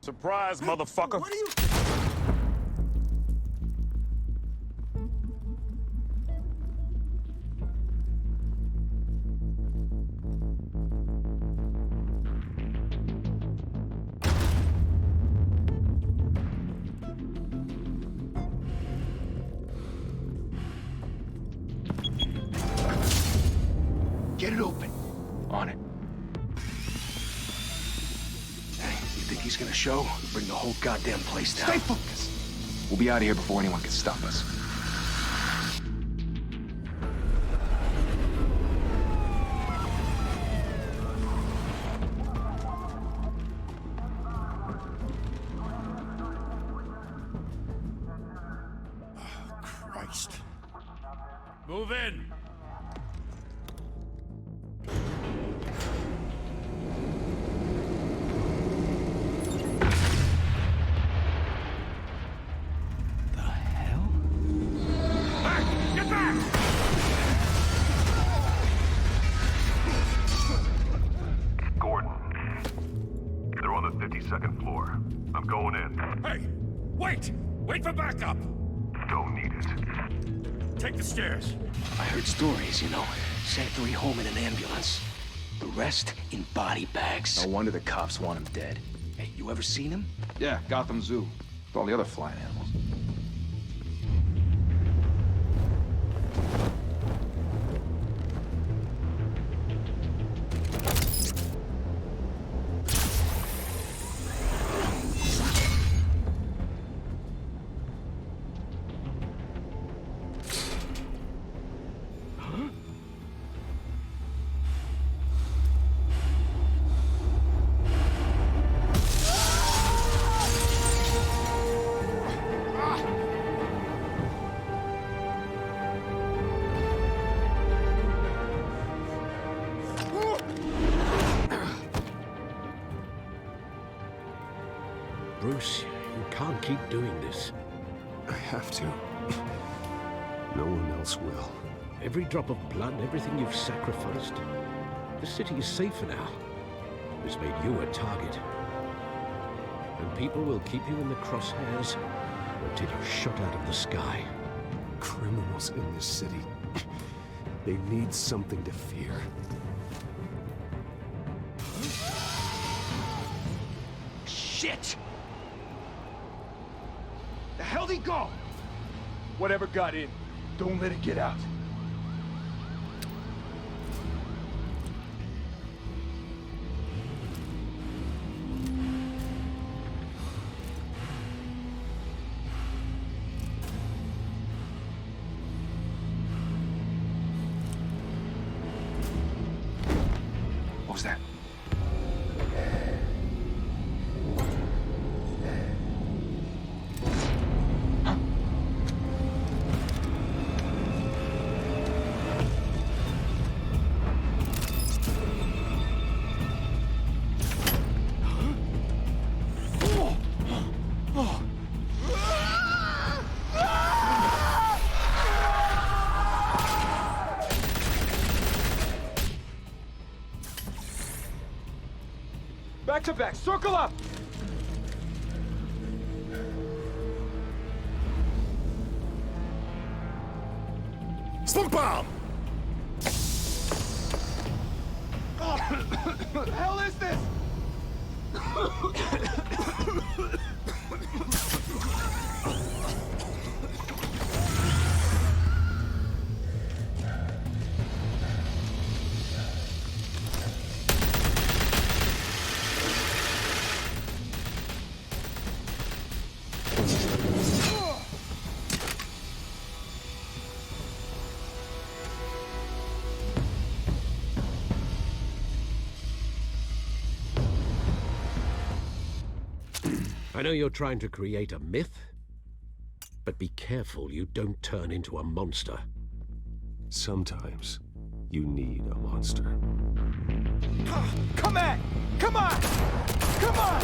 Surprise, motherfucker. What are you... Get it open. On it. Hey, you think he's gonna show? Bring the whole goddamn place down. Stay focused. We'll be out of here before anyone can stop us. Christ. Move in. The hell? Back! Get back! Gordon. They're on the 52nd floor. I'm going in. Hey! Wait! Wait for backup! Don't need it. Take the stairs. I heard stories, you know. Sent 3 home in an ambulance. The rest in body bags. No wonder the cops want him dead. Hey, you ever seen him? Yeah, Gotham Zoo. With all the other flying animals. Bruce, you can't keep doing this. I have to. No one else will. Every drop of blood, everything you've sacrificed. The city is safer now. It's made you a target. And people will keep you in the crosshairs until you're shot out of the sky. Criminals in this city. They need something to fear. Shit! The hell'd he go? Whatever got in, don't let it get out. What was that? Back to back, circle up! Smoke bomb! What the hell is this? I know you're trying to create a myth, but be careful you don't turn into a monster. Sometimes you need a monster. Come at! Come on! Come on!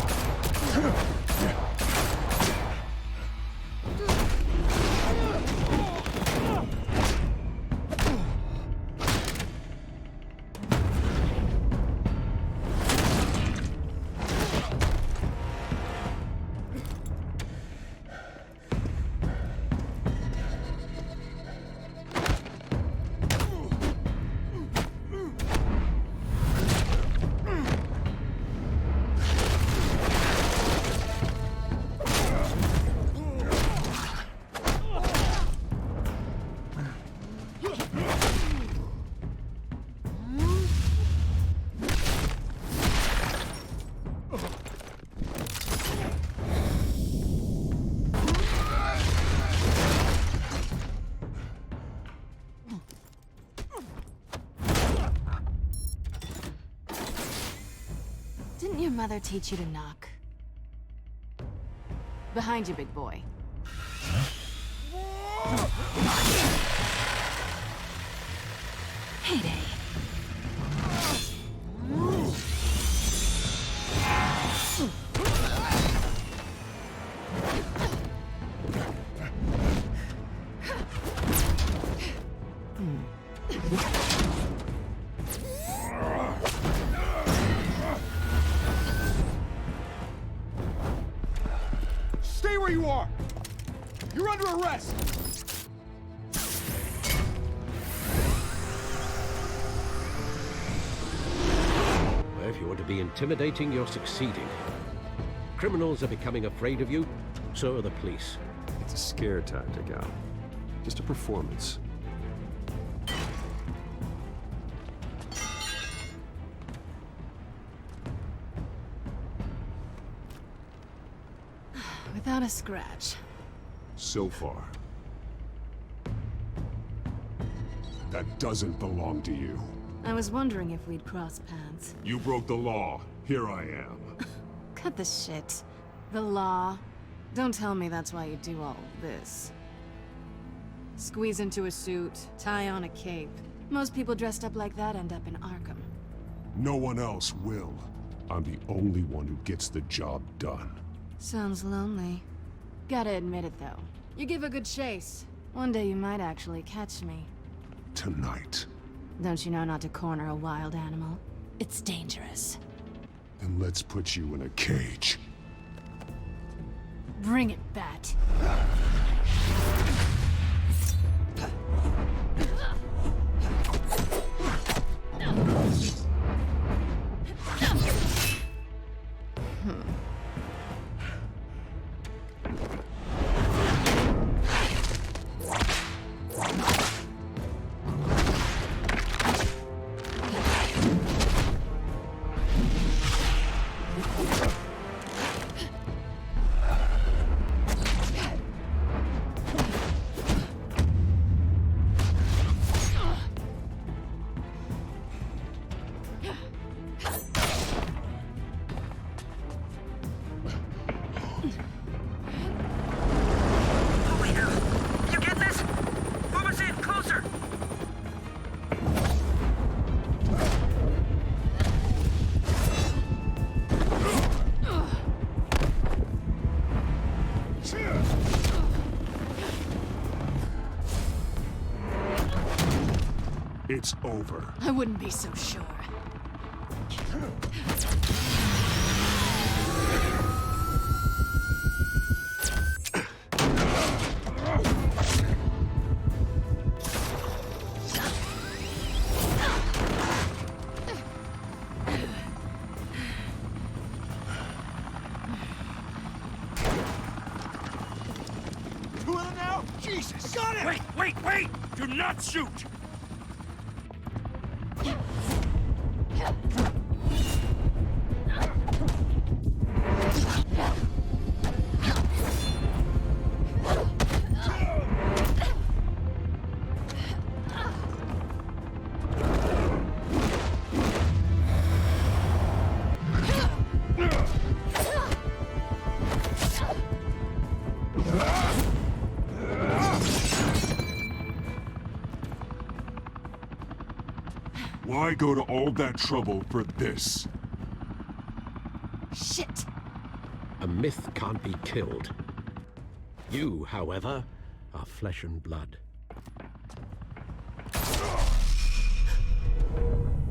Didn't your mother teach you to knock? Behind you, big boy. Heyday. Stay where you are! You're under arrest! Well, if you want to be intimidating, you're succeeding. Criminals are becoming afraid of you, so are the police. It's a scare tactic, Al. Just a performance. Without a scratch. So far. That doesn't belong to you. I was wondering if we'd cross paths. You broke the law. Here I am. Cut the shit. The law. Don't tell me that's why you do all this. Squeeze into a suit, tie on a cape. Most people dressed up like that end up in Arkham. No one else will. I'm the only one who gets the job done. Sounds lonely. Gotta admit it, though. You give a good chase. One day you might actually catch me. Tonight. Don't you know not to corner a wild animal? It's dangerous. Then let's put you in a cage. Bring it, Bat. It's over. I wouldn't be so sure. Two of them now? Jesus! Got it! Wait! Do not shoot! Why go to all that trouble for this? Shit! A myth can't be killed. You, however, are flesh and blood.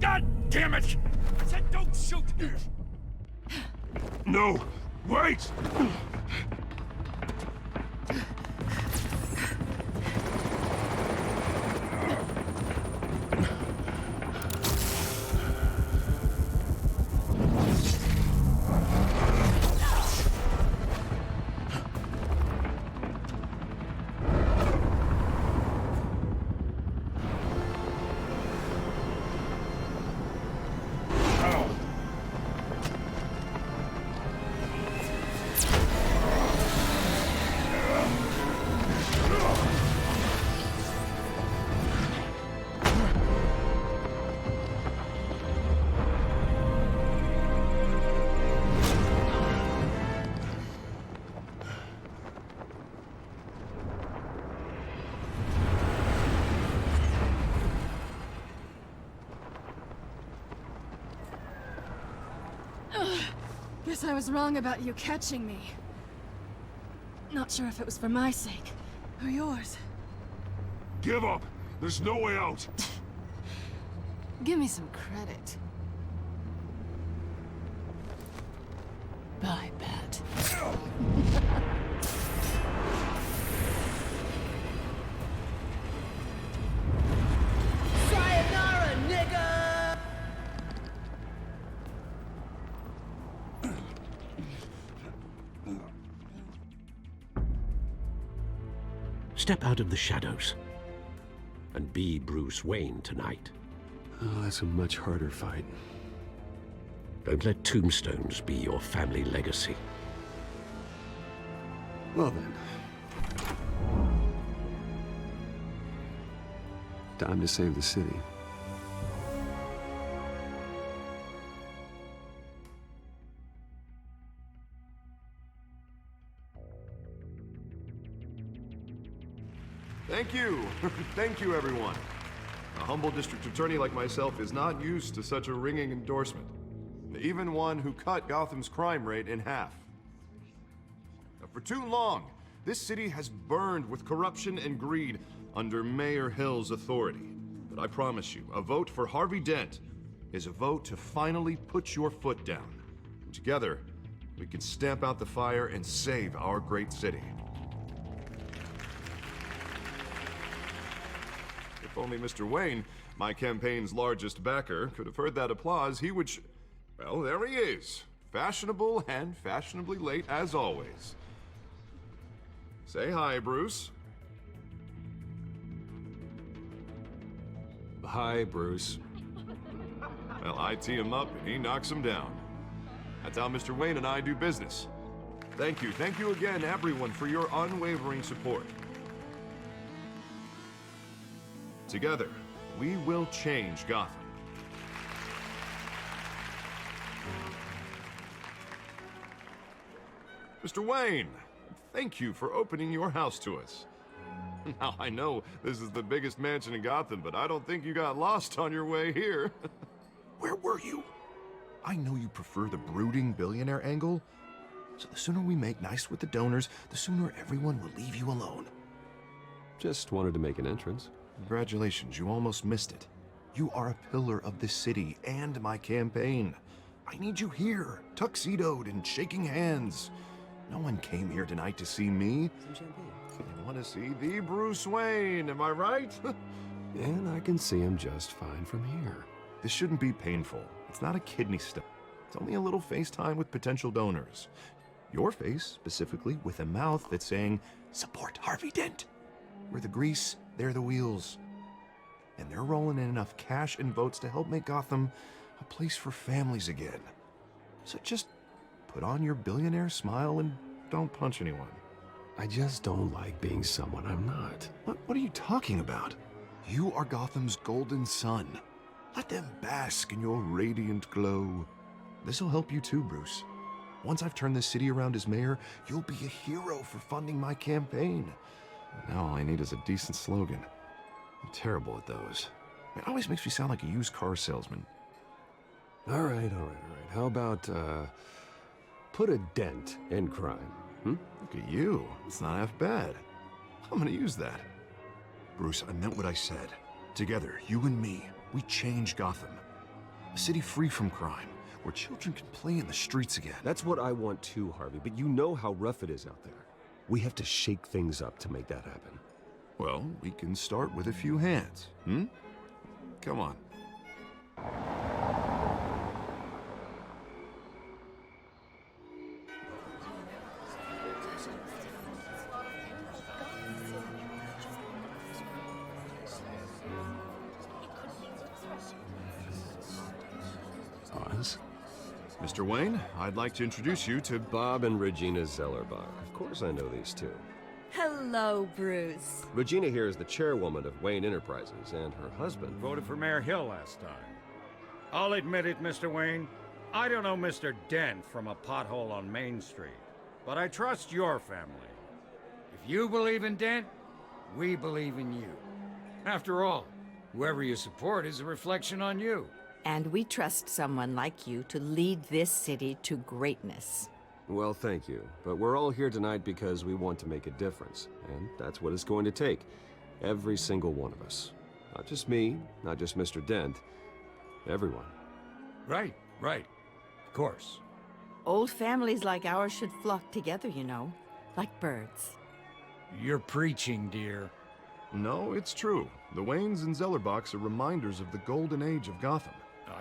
God damn it! I said don't shoot! No! Wait! Guess I was wrong about you catching me. Not sure if it was for my sake, or yours. Give up! There's no way out! Give me some credit. Bye, Pat. Sayonara, nigga! Step out of the shadows and be Bruce Wayne tonight. Oh, that's a much harder fight. Don't let tombstones be your family legacy. Well then. Time to save the city. Thank you. Thank you, everyone. A humble district attorney like myself is not used to such a ringing endorsement. Even one who cut Gotham's crime rate in half. For too long, this city has burned with corruption and greed under Mayor Hill's authority. But I promise you, a vote for Harvey Dent is a vote to finally put your foot down. Together, we can stamp out the fire and save our great city. If only Mr. Wayne, my campaign's largest backer, could have heard that applause, he would well, there he is. Fashionable and fashionably late as always. Say hi, Bruce. Hi, Bruce. Well, I tee him up and he knocks him down. That's how Mr. Wayne and I do business. Thank you again, everyone, for your unwavering support. Together, we will change Gotham. Mr. Wayne, thank you for opening your house to us. Now, I know this is the biggest mansion in Gotham, but I don't think you got lost on your way here. Where were you? I know you prefer the brooding billionaire angle, so the sooner we make nice with the donors, the sooner everyone will leave you alone. Just wanted to make an entrance. Congratulations, you almost missed it. You are a pillar of this city and my campaign. I need you here, tuxedoed and shaking hands. No one came here tonight to see me. Some champagne. They want to see the Bruce Wayne, am I right? And I can see him just fine from here. This shouldn't be painful. It's not a kidney stone. It's only a little FaceTime with potential donors. Your face, specifically, with a mouth that's saying, support Harvey Dent. We're the grease, they're the wheels. And they're rolling in enough cash and votes to help make Gotham a place for families again. So just put on your billionaire smile and don't punch anyone. I just don't like being someone I'm not. What are you talking about? You are Gotham's golden sun. Let them bask in your radiant glow. This'll help you too, Bruce. Once I've turned this city around as mayor, you'll be a hero for funding my campaign. Now all I need is a decent slogan. I'm terrible at those. It always makes me sound like a used car salesman. All right. How about, put a dent in crime, Look at you. It's not half bad. I'm gonna use that. Bruce, I meant what I said. Together, you and me, we change Gotham. A city free from crime, where children can play in the streets again. That's what I want too, Harvey, but you know how rough it is out there. We have to shake things up to make that happen. Well, we can start with a few hands, Come on. Oz? Mr. Wayne, I'd like to introduce you to Bob and Regina Zellerbach. Of course I know these two. Hello, Bruce. Regina here is the chairwoman of Wayne Enterprises, and her husband... Voted for Mayor Hill last time. I'll admit it, Mr. Wayne. I don't know Mr. Dent from a pothole on Main Street, but I trust your family. If you believe in Dent, we believe in you. After all, whoever you support is a reflection on you. And we trust someone like you to lead this city to greatness. Well, thank you. But we're all here tonight because we want to make a difference. And that's what it's going to take. Every single one of us. Not just me, not just Mr. Dent. Everyone. Right, right. Of course. Old families like ours should flock together, you know. Like birds. You're preaching, dear. No, it's true. The Waynes and Zellerbachs are reminders of the golden age of Gotham.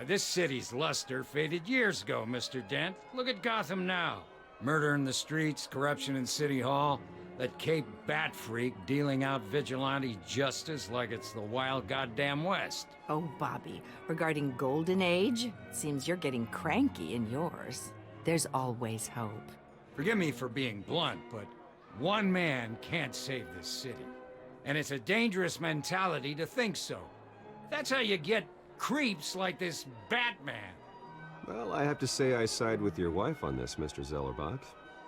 This city's luster faded years ago, Mr. Dent. Look at Gotham now. Murder in the streets, corruption in City Hall, that Cape Bat freak dealing out vigilante justice like it's the wild goddamn West. Oh, Bobby, regarding Golden Age, seems you're getting cranky in yours. There's always hope. Forgive me for being blunt, but one man can't save this city. And it's a dangerous mentality to think so. That's how you get creeps like this Batman. Well, I have to say I side with your wife on this, Mr. Zellerbach.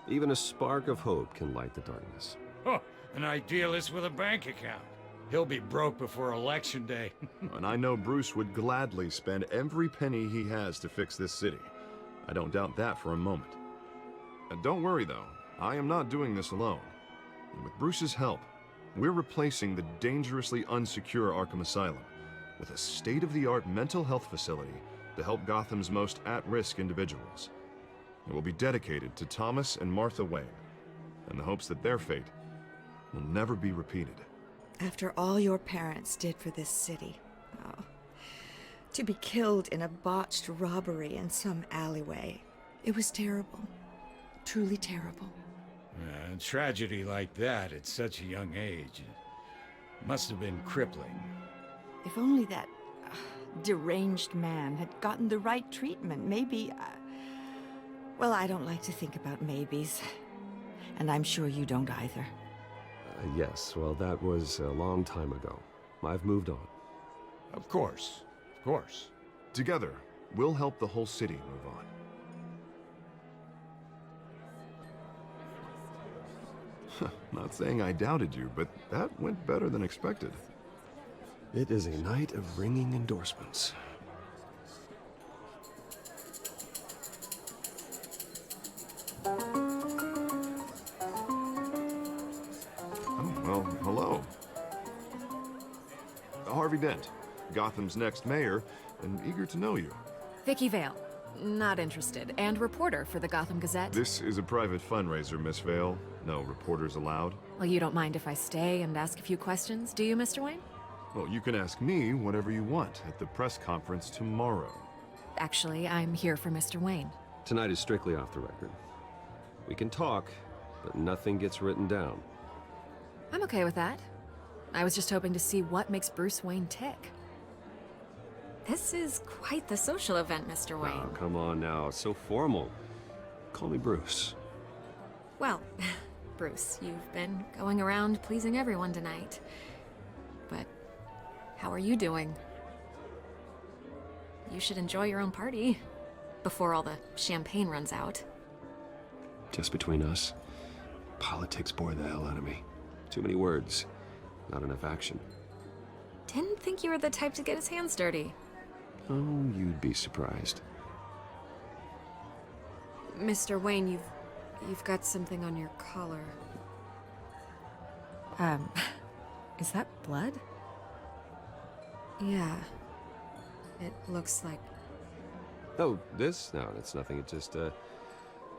Even a spark of hope can light the darkness. Oh, an idealist with a bank account. He'll be broke before Election Day. And I know Bruce would gladly spend every penny he has to fix this city. I don't doubt that for a moment. And don't worry, though. I am not doing this alone. And with Bruce's help, we're replacing the dangerously unsecure Arkham Asylum with a state-of-the-art mental health facility to help Gotham's most at-risk individuals. It will be dedicated to Thomas and Martha Wayne, in the hopes that their fate will never be repeated. After all your parents did for this city, oh, to be killed in a botched robbery in some alleyway, it was terrible. Truly terrible. A tragedy like that at such a young age must have been crippling. If only that deranged man had gotten the right treatment, maybe... Well, I don't like to think about maybes. And I'm sure you don't either. Yes, well, that was a long time ago. I've moved on. Of course, of course. Together, we'll help the whole city move on. Not saying I doubted you, but that went better than expected. It is a night of ringing endorsements. Well, hello. Harvey Dent, Gotham's next mayor, and eager to know you. Vicky Vale. Not interested. And reporter for the Gotham Gazette. This is a private fundraiser, Miss Vale. No reporters allowed. Well, you don't mind if I stay and ask a few questions, do you, Mr. Wayne? Well, you can ask me whatever you want at the press conference tomorrow. Actually, I'm here for Mr. Wayne. Tonight is strictly off the record. We can talk, but nothing gets written down. I'm okay with that. I was just hoping to see what makes Bruce Wayne tick. This is quite the social event, Mr. Wayne. Oh, come on now. It's so formal. Call me Bruce. Well, Bruce, you've been going around pleasing everyone tonight. But how are you doing? You should enjoy your own party before all the champagne runs out. Just between us, politics bore the hell out of me. Too many words, not enough action. Didn't think you were the type to get his hands dirty. Oh, you'd be surprised. Mr. Wayne, you've got something on your collar. Is that blood? Yeah. It looks like... Oh, this? No, it's nothing. It just,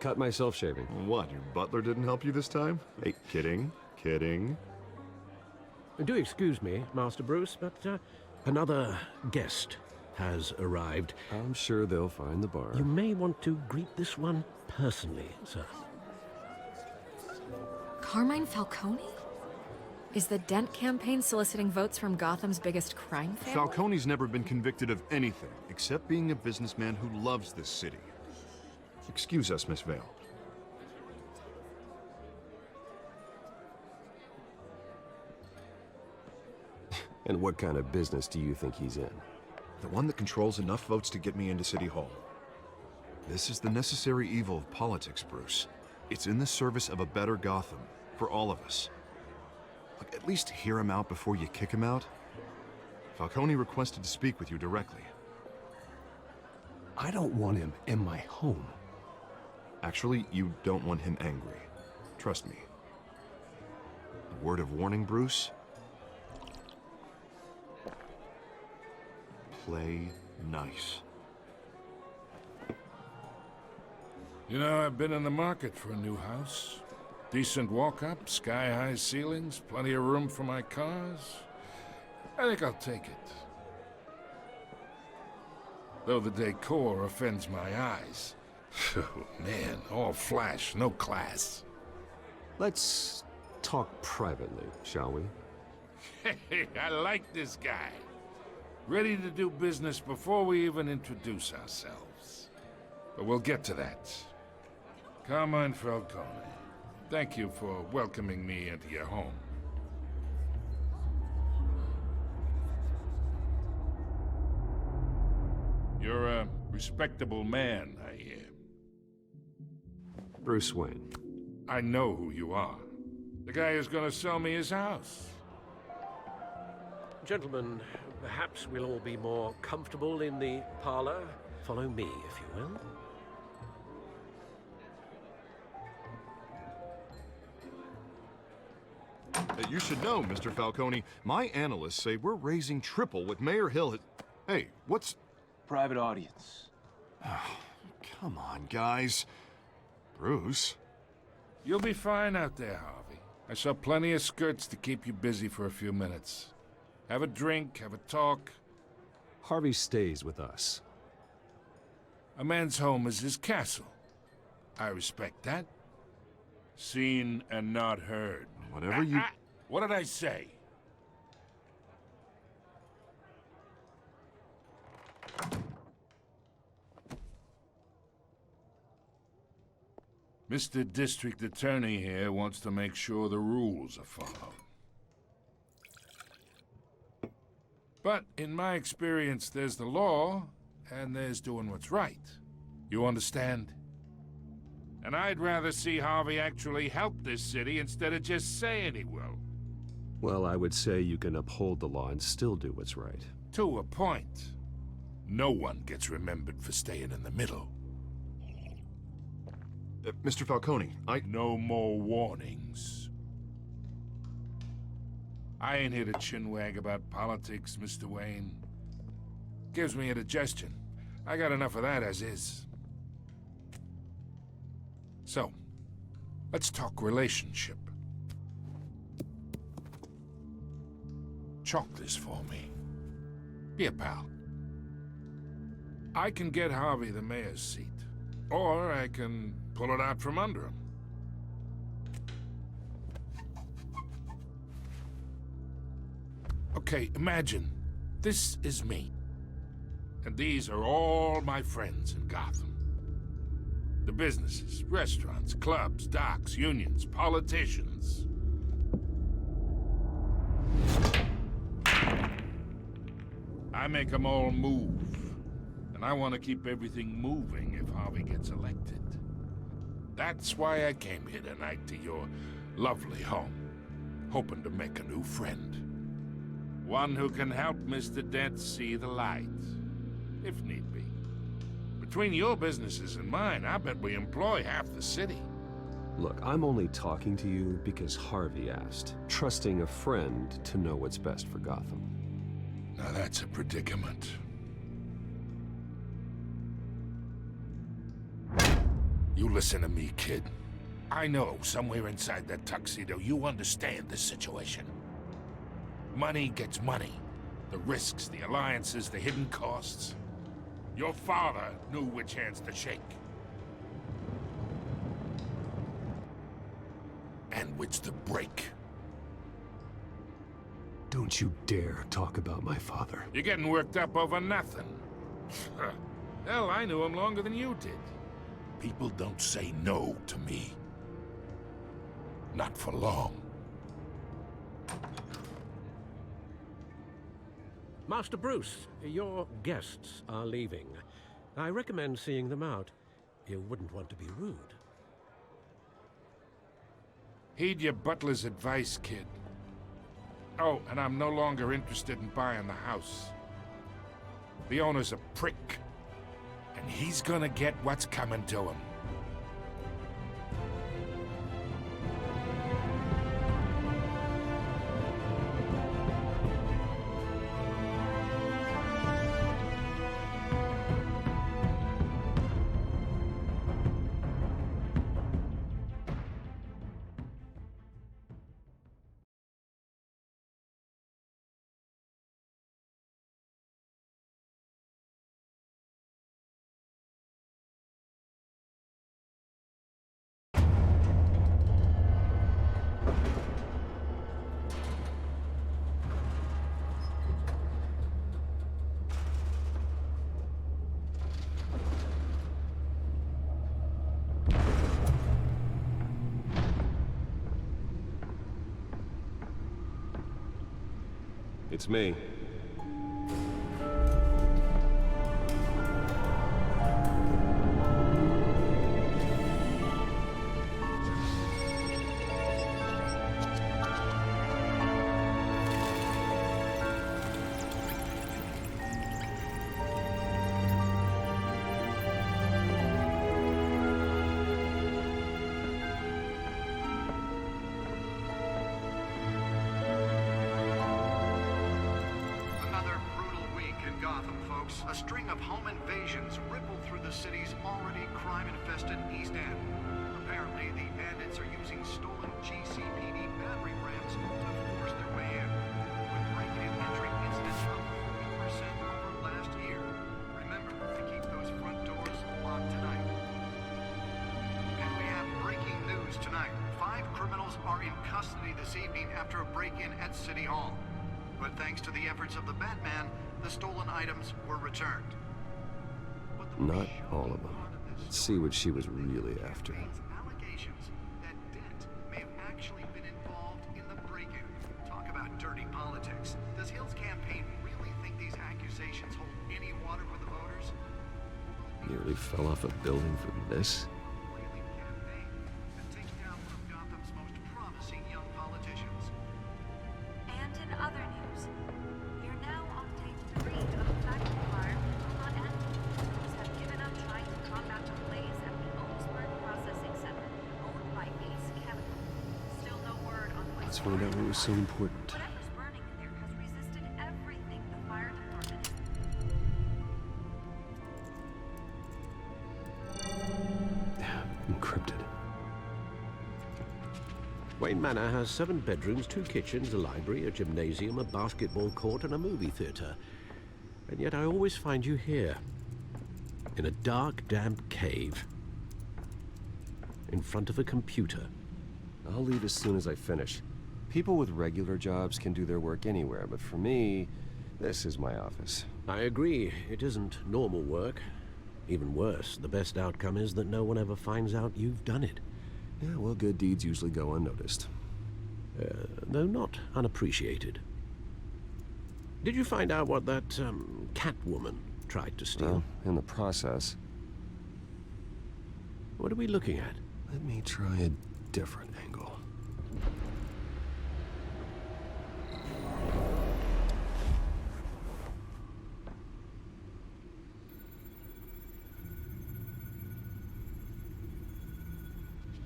cut myself shaving. What, your butler didn't help you this time? Hey, kidding. Kidding. Do excuse me, Master Bruce, but another guest has arrived. I'm sure they'll find the bar. You may want to greet this one personally, sir. Carmine Falcone? Is the Dent campaign soliciting votes from Gotham's biggest crime family? Falcone's never been convicted of anything except being a businessman who loves this city. Excuse us, Miss Vale. And what kind of business do you think he's in? The one that controls enough votes to get me into City Hall. This is the necessary evil of politics, Bruce. It's in the service of a better Gotham, for all of us. Look, at least hear him out before you kick him out. Falcone requested to speak with you directly. I don't want him in my home. Actually, you don't want him angry. Trust me. A word of warning, Bruce? Play nice. You know, I've been in the market for a new house. Decent walk-up, sky-high ceilings, plenty of room for my cars. I think I'll take it. Though the decor offends my eyes. Oh, man, all flash, no class. Let's talk privately, shall we? Hey, I like this guy. Ready to do business before we even introduce ourselves. But we'll get to that. Carmine Falcone, thank you for welcoming me into your home. You're a respectable man, I hear. Bruce Wayne. I know who you are. The guy who's gonna sell me his house. Gentlemen, perhaps we'll all be more comfortable in the parlor. Follow me, if you will. You should know, Mr. Falcone, my analysts say we're raising triple what Mayor Hill had... Hey, what's... Private audience. Come on, guys. Bruce? You'll be fine out there, Harvey. I saw plenty of skirts to keep you busy for a few minutes. Have a drink, have a talk. Harvey stays with us. A man's home is his castle. I respect that. Seen and not heard. Whatever you... What did I say? Mr. District Attorney here wants to make sure the rules are followed. But in my experience, there's the law, and there's doing what's right. You understand? And I'd rather see Harvey actually help this city instead of just saying he will. Well, I would say you can uphold the law and still do what's right. To a point. No one gets remembered for staying in the middle. Mr. Falcone, No more warnings. I ain't here to chinwag about politics, Mr. Wayne. Gives me indigestion. I got enough of that as is. So, let's talk relationship. Chalk this for me. Be a pal. I can get Harvey the mayor's seat, or I can pull it out from under him. Okay, imagine this is me, and these are all my friends in Gotham. The businesses, restaurants, clubs, docks, unions, politicians. I make them all move. And I want to keep everything moving if Harvey gets elected. That's why I came here tonight to your lovely home, hoping to make a new friend. One who can help Mr. Dent see the light, if need be. Between your businesses and mine, I bet we employ half the city. Look, I'm only talking to you because Harvey asked, trusting a friend to know what's best for Gotham. Now that's a predicament. You listen to me, kid. I know somewhere inside that tuxedo you understand this situation. Money gets money. The risks, the alliances, the hidden costs. Your father knew which hands to shake. And which to break. Don't you dare talk about my father. You're getting worked up over nothing. Hell, I knew him longer than you did. People don't say no to me. Not for long. Master Bruce, your guests are leaving. I recommend seeing them out. You wouldn't want to be rude. Heed your butler's advice, kid. Oh, and I'm no longer interested in buying the house. The owner's a prick. And he's gonna get what's coming to him. It's me. A string of home invasions rippled through the city's already crime-infested East End. Apparently, the bandits are using stolen GCPD battering rams to force their way in, with break-in entry incidents up 40% over last year. Remember to keep those front doors locked tonight. And we have breaking news tonight. 5 criminals are in custody this evening after a break-in at City Hall. But thanks to the efforts of the Batman, the stolen items were returned. Not all of them. Let's see what she was really after. Allegations that Dent may have actually been involved in the break-in. Talk about dirty politics. Does Hill's campaign really think these accusations hold any water with the voters? Nearly fell off a building for this. And in other news, you're now on tape 3 of a factory fire in Los Angeles. Police have given up trying to combat the blaze at the Owensburg Processing Center, owned by Ace Chemical. Still no word on what's Let's find out what was so important. Whatever's burning in there has resisted everything the fire department Encrypted. Wayne Manor has 7 bedrooms, 2 kitchens, a library, a gymnasium, a basketball court, and a movie theater. And yet I always find you here, in a dark, damp cave, in front of a computer. I'll leave as soon as I finish. People with regular jobs can do their work anywhere, but for me, this is my office. I agree. It isn't normal work. Even worse, the best outcome is that no one ever finds out you've done it. Yeah, well, good deeds usually go unnoticed. Though not unappreciated. Did you find out what that, Catwoman tried to steal? Well, in the process. What are we looking at? Let me try a different angle.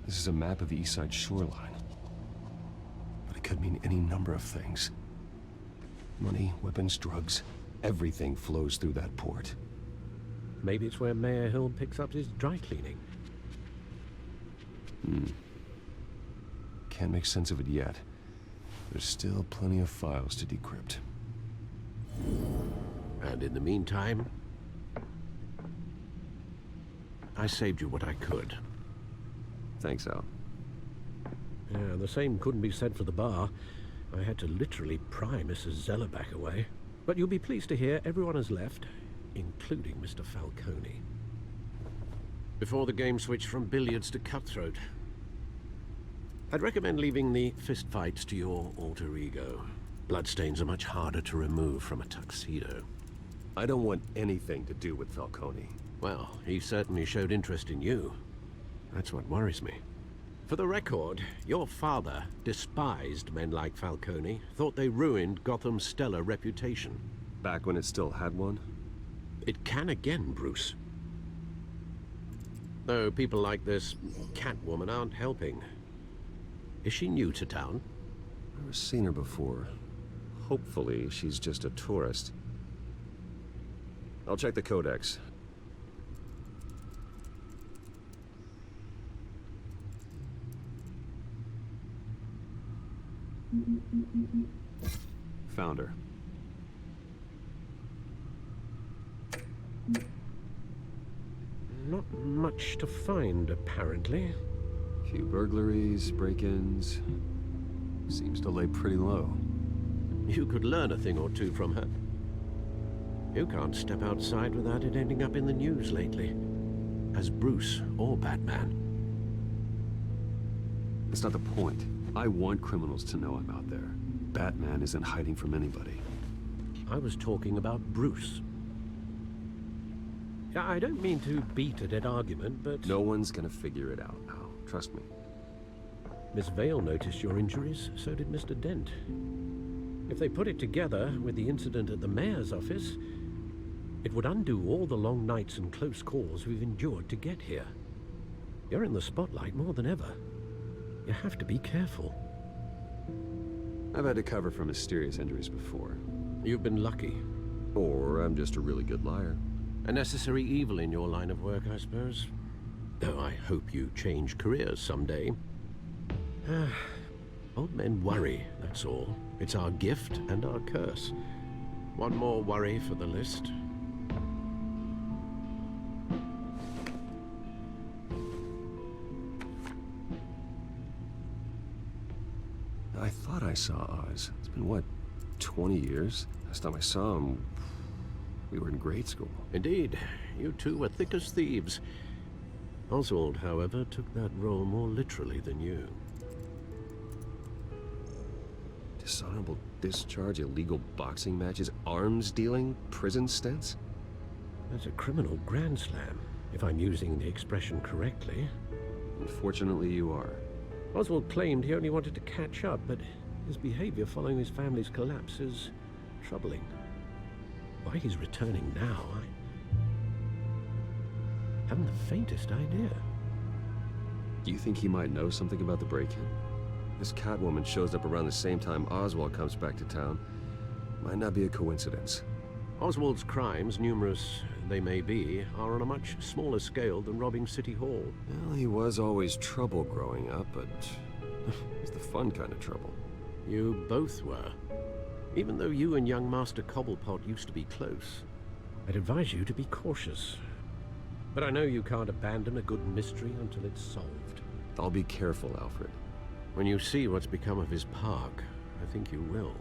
This is a map of the East Side shoreline. But it could mean any number of things. Money, weapons, drugs, everything flows through that port. Maybe it's where Mayor Hill picks up his dry cleaning. Can't make sense of it yet. There's still plenty of files to decrypt. And in the meantime, I saved you what I could. Thanks, Al. Yeah, the same couldn't be said for the bar. I had to literally pry Mrs. Zellerback away. But you'll be pleased to hear everyone has left, including Mr. Falcone. Before the game switched from billiards to cutthroat. I'd recommend leaving the fistfights to your alter ego. Bloodstains are much harder to remove from a tuxedo. I don't want anything to do with Falcone. Well, he certainly showed interest in you. That's what worries me. For the record, your father despised men like Falcone, thought they ruined Gotham's stellar reputation. Back when it still had one? It can again, Bruce. Though people like this Catwoman aren't helping. Is she new to town? I've never seen her before. Hopefully, she's just a tourist. I'll check the codex. Found her. Not much to find, apparently. Few burglaries, break-ins. Seems to lay pretty low. You could learn a thing or two from her. You can't step outside without it ending up in the news lately. As Bruce or Batman. That's not the point. I want criminals to know I'm out there. Batman isn't hiding from anybody. I was talking about Bruce. I don't mean to beat a dead argument, but... No one's gonna figure it out now. Trust me. Miss Vale noticed your injuries, so did Mr. Dent. If they put it together with the incident at the mayor's office, it would undo all the long nights and close calls we've endured to get here. You're in the spotlight more than ever. You have to be careful. I've had to cover for mysterious injuries before. You've been lucky. Or I'm just a really good liar. A necessary evil in your line of work, I suppose. Though I hope you change careers someday. Old men worry, that's all. It's our gift and our curse. One more worry for the list. I thought I saw Oz. It's been, what, 20 years? Last time I saw him, we were in grade school. Indeed. You two were thick as thieves. Oswald, however, took that role more literally than you. Dishonorable discharge, illegal boxing matches, arms dealing, prison stints? That's a criminal grand slam, if I'm using the expression correctly. Unfortunately, you are. Oswald claimed he only wanted to catch up, but his behavior following his family's collapse is troubling. Why he's returning now, I haven't the faintest idea. Do you think he might know something about the break-in? This Catwoman shows up around the same time Oswald comes back to town. Might not be a coincidence. Oswald's crimes, numerous they may be, are on a much smaller scale than robbing City Hall. Well, he was always trouble growing up, but it's the fun kind of trouble. You both were. Even though you and young Master Cobblepot used to be close, I'd advise you to be cautious. But I know you can't abandon a good mystery until it's solved. I'll be careful, Alfred. When you see what's become of his park, I think you will.